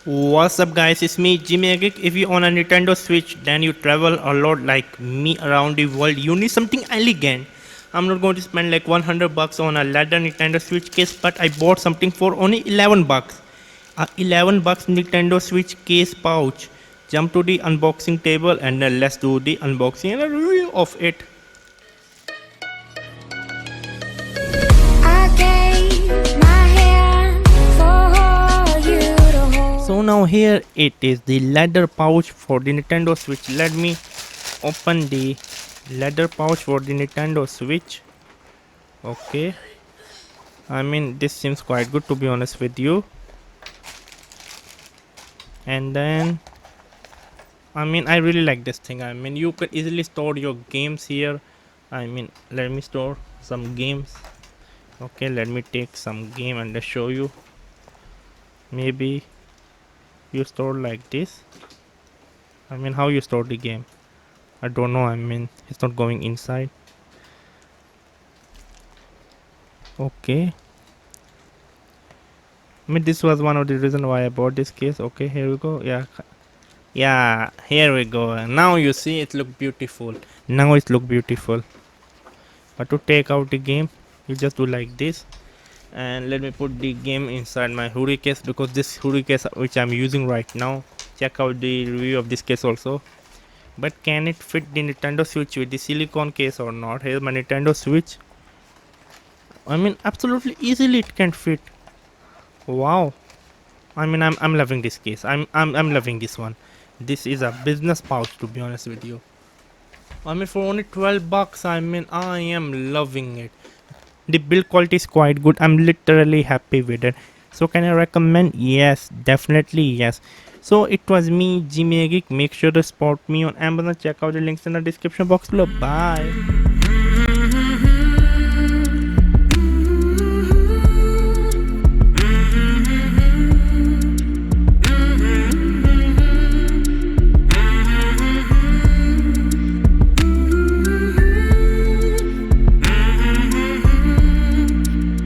What's up guys, it's me Geek. If you own a Nintendo Switch, then you travel a lot like me around the world. You need something elegant. I'm not going to spend like 100 bucks on a leather Nintendo Switch case, but I bought something for only 11 bucks. A 11 bucks Nintendo Switch case pouch. Jump to the unboxing table and then let's do the unboxing and a review of it. So now here it is, the leather pouch for the Nintendo Switch. Let me open the leather pouch for the Nintendo Switch. Okay, I mean this seems quite good to be honest with you. And then I really like this thing. I mean you can easily store your games here. Let me store some games. Okay, let me take some game and show you. Maybe you store like this. How you store the game, I don't know. It's not going inside. Okay, this was one of the reason why I bought this case. Okay, here we go. Yeah, here we go. Now you see it look beautiful. But to take out the game, you just do like this. And let me put the game inside my hoodie case, because this hoodie case which I'm using right now, check out the review of this case also. But can it fit the Nintendo Switch with the silicone case or not? Here's my Nintendo Switch. Absolutely easily it can fit. Wow. I'm loving this case. I'm loving this one. This is a business pouch to be honest with you. For only 12 bucks, I am loving it. The build quality is quite good. I'm literally happy with it. So can I recommend? Yes, definitely yes. So it was me, Geek. Make sure to support me on Amazon. Check out the links in the description box below. Bye.